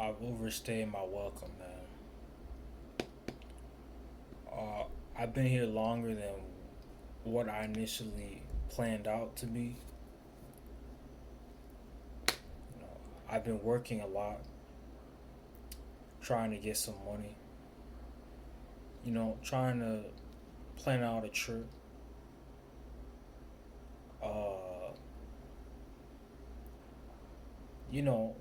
I've overstayed my welcome, man. Uh, I've been here longer than what I initially planned out to be. You know, I've been working a lot, trying to get some money. Trying to plan out a trip. Uh, you know,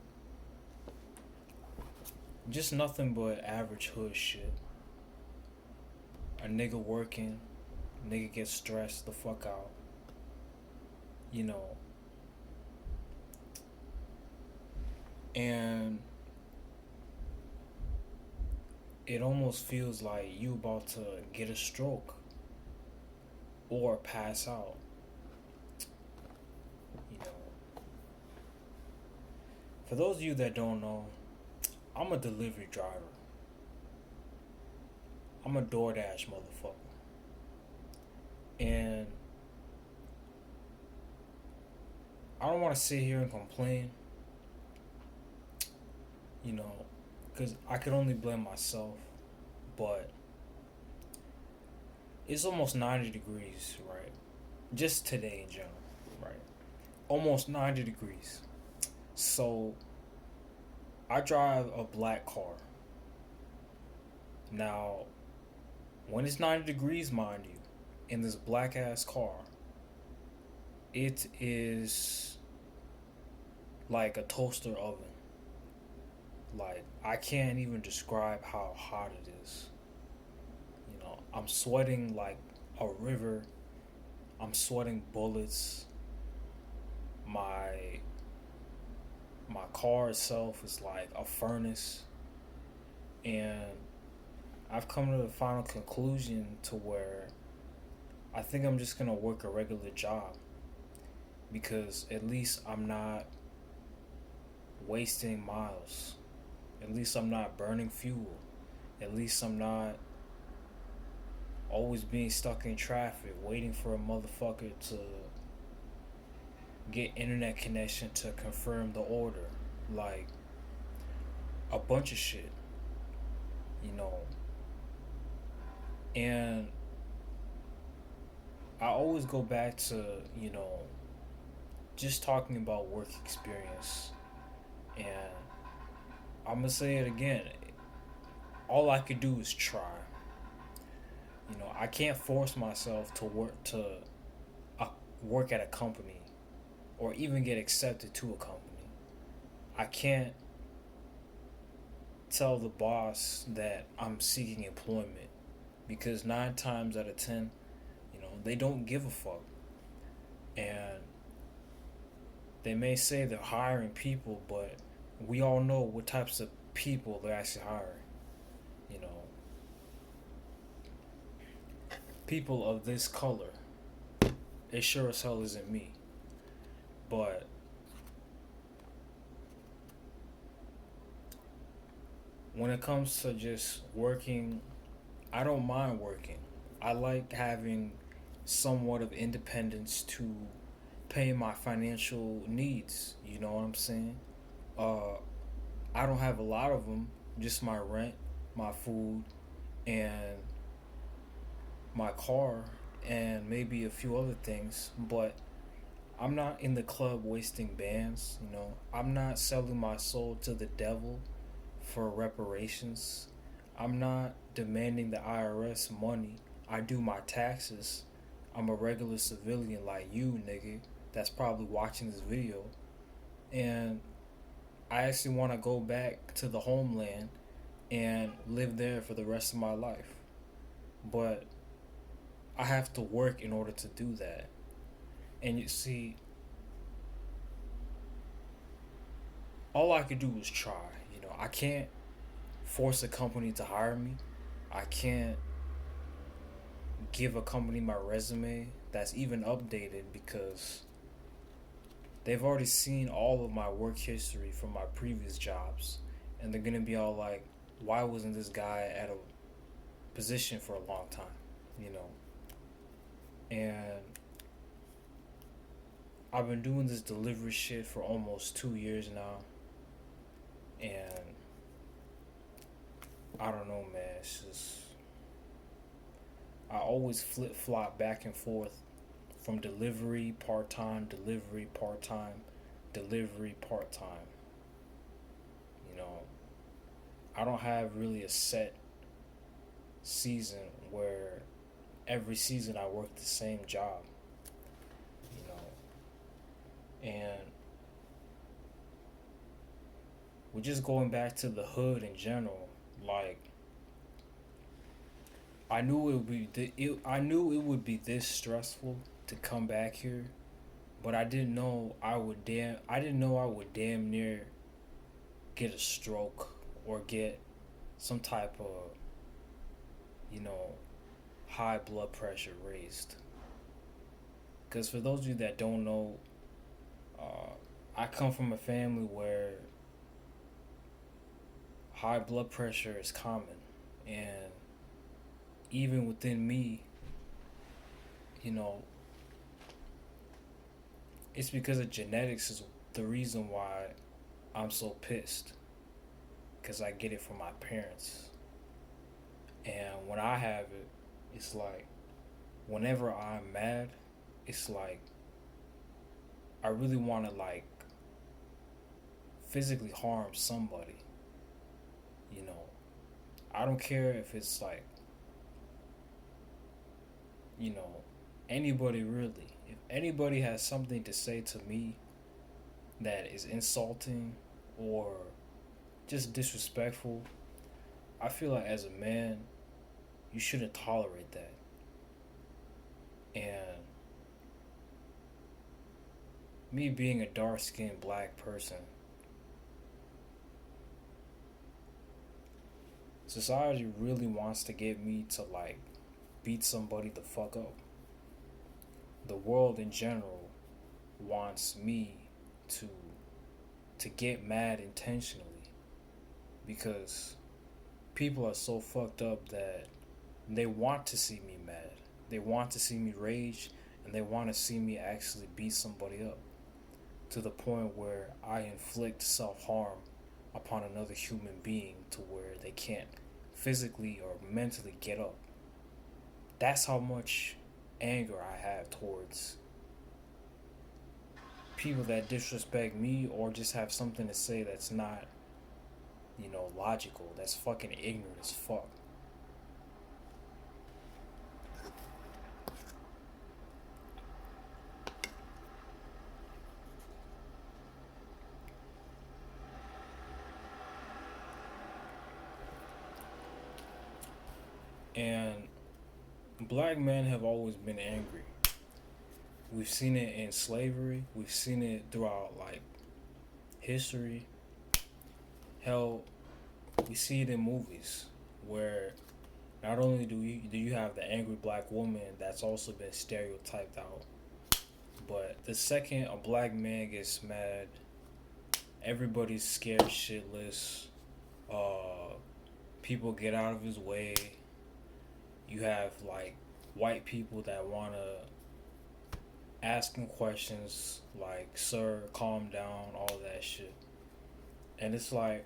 just nothing but average hood shit. A nigga working, nigga gets stressed the fuck out. You know, and it almost feels like you about to get a stroke or pass out. You know, for those of you that don't know, I'm a delivery driver. I'm a DoorDash motherfucker. And I don't want to sit here and complain, you know, because I could only blame myself. But it's almost 90 degrees, right? Just today in general, right? Almost 90 degrees. So I drive a black car. Now, when it's 90 degrees, mind you, in this black ass car, it is like a toaster oven. Like, I can't even describe how hot it is. I'm sweating like a river. I'm sweating bullets. My my car itself is like a furnace, and I've come to the final conclusion to where I think I'm just gonna work a regular job because at least I'm not wasting miles. At least I'm not burning fuel. At least I'm not always being stuck in traffic waiting for a motherfucker to get internet connection to confirm the order. Like a bunch of shit, you know. And I always go back to, just talking about work experience. And I'm gonna say it again. All I could do is try. I can't force myself to uh, work at a company or even get accepted to a company. I can't tell the boss that I'm seeking employment because 9 times out of 10, they don't give a fuck. And they may say they're hiring people, but we all know what types of people they're actually hiring. You know, people of this color. It sure as hell isn't me. But when it comes to just working, I don't mind working. I like having somewhat of independence to pay my financial needs. You know what I'm saying? Uh, I don't have a lot of them, just my rent, my food, and my car, and maybe a few other things. But I'm not in the club wasting bands. I'm not selling my soul to the devil for reparations. I'm not demanding the IRS money. I do my taxes. I'm a regular civilian like you, nigga, that's probably watching this video. And I actually want to go back to the homeland and live there for the rest of my life. But I have to work in order to do that. And you see, all I could do is try. I can't force a company to hire me. I can't give a company my resume that's even updated because they've already seen all of my work history from my previous jobs, and they're gonna be all like, why wasn't this guy at a position for a long time? you know and I've been doing this delivery shit for almost 2 years now, and I don't know, man. It's just I always flip flop back and forth from delivery part time, delivery part time. You know, I don't have really a set season where every season I work the same job. You know, and we're just going back to the hood in general. Like I knew it would be this stressful to come back here, but I didn't know I would damn near get a stroke or get some type of, you know, high blood pressure raised. Because for those of you that don't know, uh, I come from a family where high blood pressure is common, and even within me, you know, it's because of genetics is the reason why I'm so pissed, because I get it from my parents. And when I have it, it's like whenever I'm mad, it's like I really want to like physically harm somebody. You know, I don't care if it's like, you know, anybody really. If anybody has something to say to me that is insulting or just disrespectful, I feel like as a man, you shouldn't tolerate that. And me being a dark skinned black person, society really wants to get me to like beat somebody the fuck up. The world in general wants me to get mad intentionally because people are so fucked up that they want to see me mad. They want to see me rage and they want to see me actually beat somebody up to the point where I inflict self harm upon another human being to where they can't physically or mentally get up. That's how much anger I have towards people that disrespect me or just have something to say that's not, you know, logical. That's fucking ignorant as fuck. And black men have always been angry. We've seen it in slavery. We've seen it throughout like history. Hell, we see it in movies where not only do you have the angry black woman that's also been stereotyped out, but the second a black man gets mad, everybody's scared shitless. Uh, People get out of his way. You have like white people that wanna ask him questions like, "Sir, calm down," all that shit. And it's like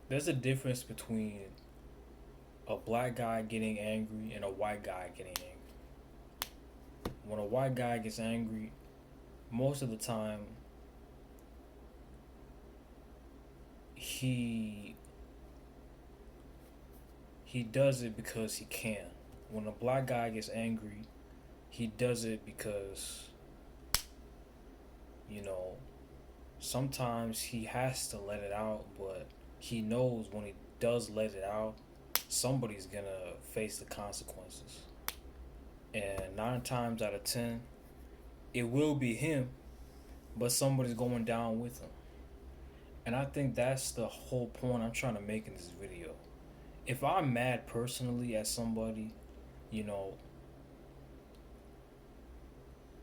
there's a difference between a black guy getting angry and a white guy getting angry. When a white guy gets angry, most of the time he he does it because he can. When a black guy gets angry, he does it because, you know, sometimes he has to let it out, but he knows when he does let it out, somebody's gonna face the consequences. And 9 times out of 10, it will be him, but somebody's going down with him. And I think that's the whole point I'm trying to make in this video. If I'm mad personally at somebody, you know,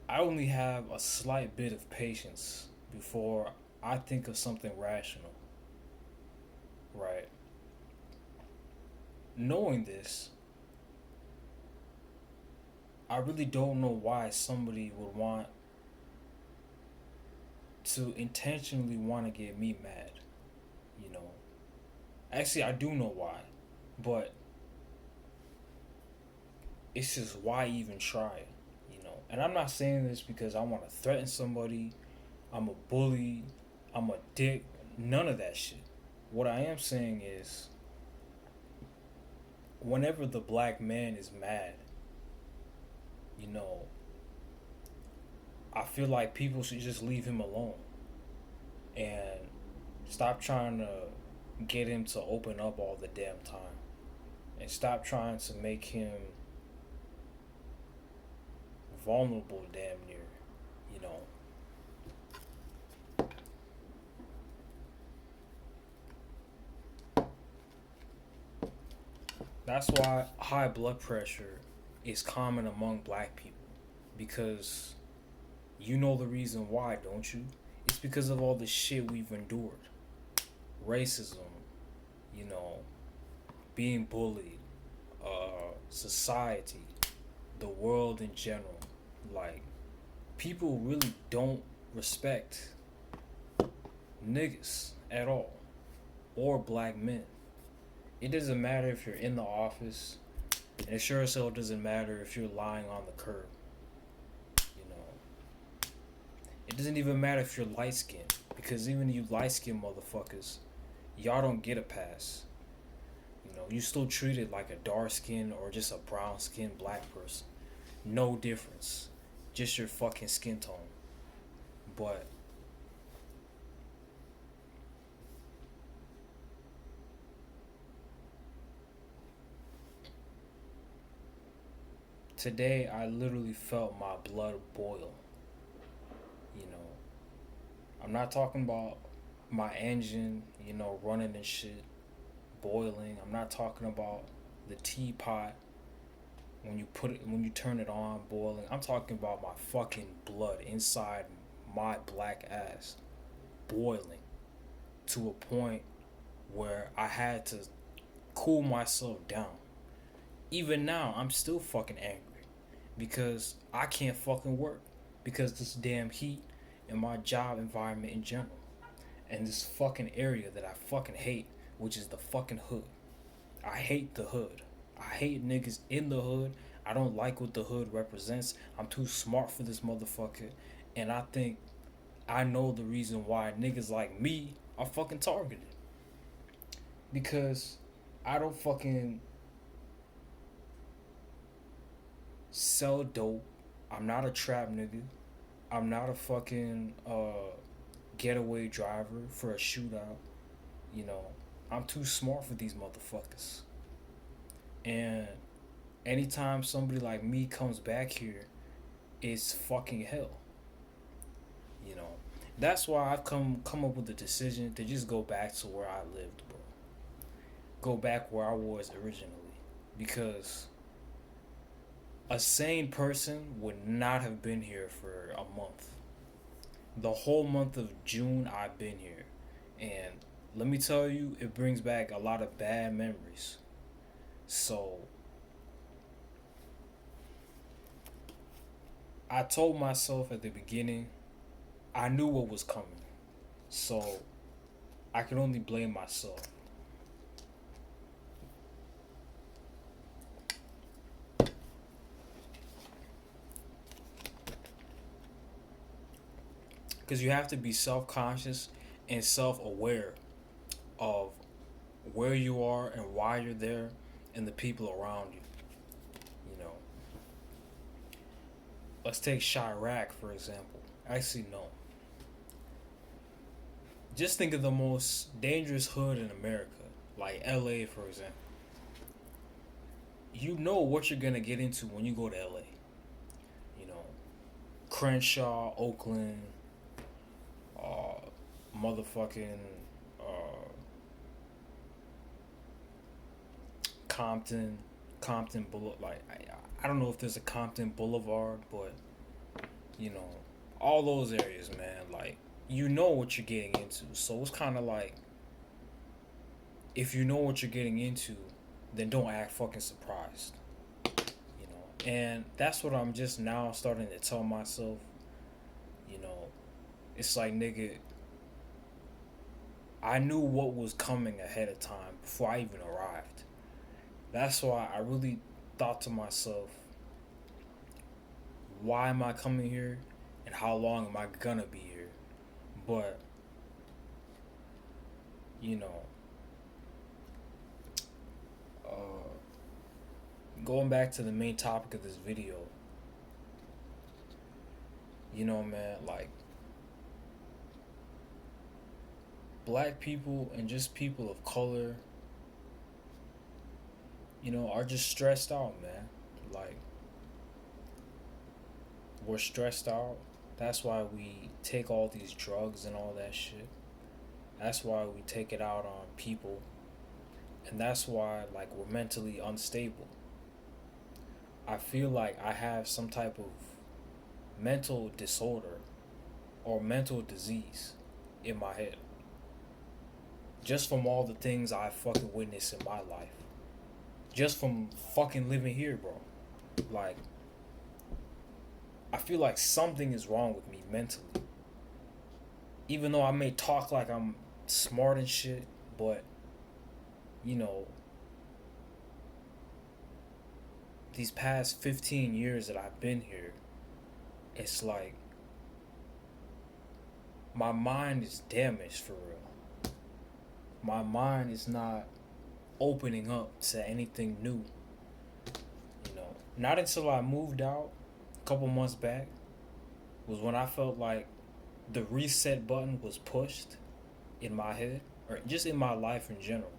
I only have a slight bit of patience before I think of something rational, right? Knowing this, I really don't know why somebody would want to intentionally want to get me mad, you know. Actually, I do know why, but it's just why even try, you know? And I'm not saying this because I want to threaten somebody, I'm a bully, I'm a dick, none of that shit. What I am saying is, whenever the black man is mad, you know, I feel like people should just leave him alone and stop trying to get him to open up all the damn time and stop trying to make him vulnerable damn near, you know. That's why high blood pressure is common among black people because you know the reason why, don't you? It's because of all the shit we've endured. Racism, you know, being bullied, society, the world in general. Like, people really don't respect niggas at all or black men. It doesn't matter if you're in the office, and it sure as hell doesn't matter if you're lying on the curb. You know, it doesn't even matter if you're light skinned because even you light skinned motherfuckers, y'all don't get a pass. You know, you still treated like a dark skinned or just a brown skinned black person. No difference, just your fucking skin tone. But today I literally felt my blood boil. You know, I'm not talking about my engine, you know, running and shit, boiling. I'm not talking about the teapot when you turn it on boiling. I'm talking about my fucking blood inside my black ass boiling to a point where I had to cool myself down. Even now, I'm still fucking angry because I can't fucking work because this damn heat and my job environment in general and this fucking area that I fucking hate, which is the fucking hood. I hate the hood. I hate niggas in the hood. I don't like what the hood represents. I'm too smart for this motherfucker. And I think I know the reason why niggas like me are fucking targeted. Because I don't fucking sell dope. I'm not a trap nigga. I'm not a fucking getaway driver for a shootout. You know, I'm too smart for these motherfuckers. And anytime somebody like me comes back here, it's fucking hell. You know, that's why I've come up with the decision to just go back to where I lived, bro. Go back where I was originally, because a sane person would not have been here for a month. The whole month of June, I've been here, and let me tell you, it brings back a lot of bad memories. So I told myself at the beginning, I knew what was coming. So I can only blame myself. Because you have to be self conscious and self aware of where you are and why you're there and the people around you. You know, let's take Chirac for example. Actually, no. Just think of the most dangerous hood in America, like LA, for example. You know what you're gonna get into when you go to LA. You know, Crenshaw, Oakland, uh, motherfucking uh, Compton, Compton Boulevard. Like I don't know if there's a Compton Boulevard, but you know, all those areas, man. Like you know what you're getting into, so it's kind of like if you know what you're getting into, then don't act fucking surprised. You know, and that's what I'm just now starting to tell myself. You know, it's like nigga, I knew what was coming ahead of time before I even arrived. That's why I really thought to myself, why am I coming here and how long am I gonna be here? But, you know, uh, going back to the main topic of this video, man, like, black people and just people of color, are just stressed out, man. Like, we're stressed out. That's why we take all these drugs and all that shit. That's why we take it out on people. And that's why, like, we're mentally unstable. I feel like I have some type of mental disorder or mental disease in my head. Just from all the things I fucking witnessed in my life. Just from fucking living here, bro. Like, I feel like something is wrong with me mentally. Even though I may talk like I'm smart and shit, but, you know, these past 15 years that I've been here, it's like my mind is damaged for real. My mind is not opening up to anything new. Not until I moved out a couple months back was when I felt like the reset button was pushed in my head or just in my life in general.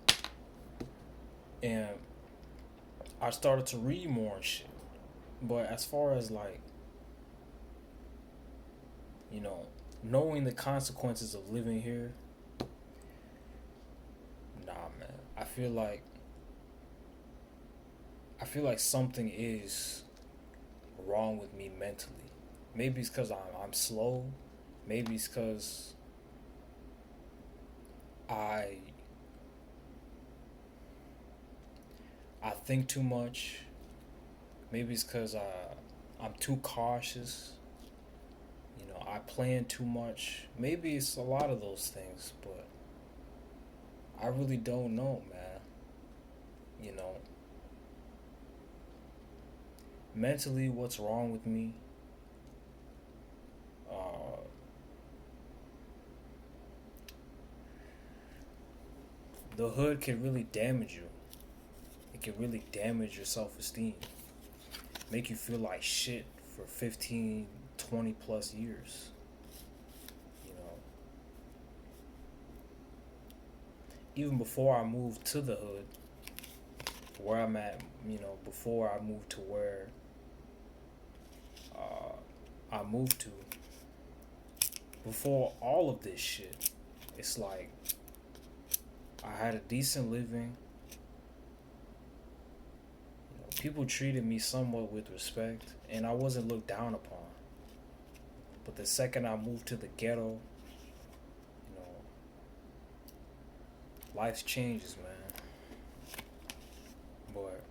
And I started to read more and shit. But as far as like, knowing the consequences of living here, nah, man. I feel like something is wrong with me mentally. Maybe it's because I'm slow. Maybe it's because I I think too much. Maybe it's because I'm too cautious. I plan too much. Maybe it's a lot of those things, but I really don't know, man. You know, mentally, what's wrong with me? Uh, the hood can really damage you. It can really damage your self-esteem. Make you feel like shit for 15, 20 plus years. You know, even before I moved to the hood, where I'm at, before I moved to where I moved to, before all of this shit, it's like I had a decent living. People treated me somewhat with respect, and I wasn't looked down upon. But the second I moved to the ghetto, you know, life changes, man. But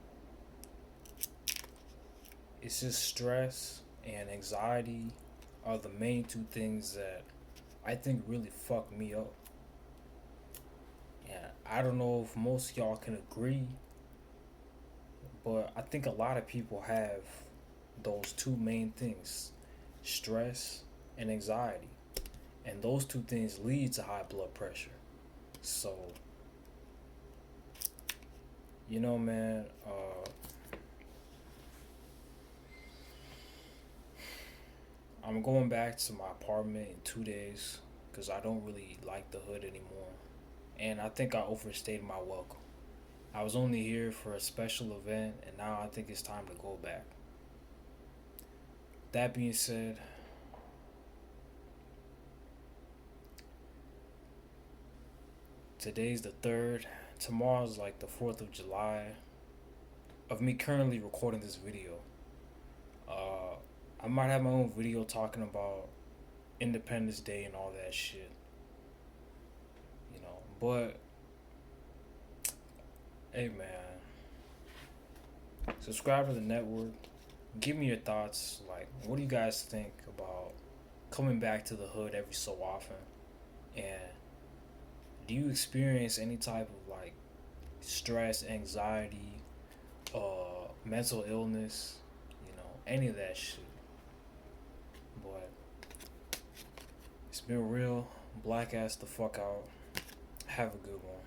it's just stress and anxiety are the main two things that I think really fuck me up. And I don't know if most of y'all can agree, but I think a lot of people have those two main things, stress and anxiety. And those two things lead to high blood pressure. So, man, I'm going back to my apartment in 2 days because I don't really like the hood anymore. And I think I overstayed my welcome. I was only here for a special event, and now I think it's time to go back. That being said, today's the 3rd. Tomorrow's like the 4th of July of me currently recording this video. I might have my own video talking about Independence Day and all that shit. But hey, man, subscribe to the network. Give me your thoughts. Like, what do you guys think about coming back to the hood every so often and do you experience any type of like stress, anxiety, mental illness, any of that shit? But it's been real. Black ass the fuck out. Have a good one.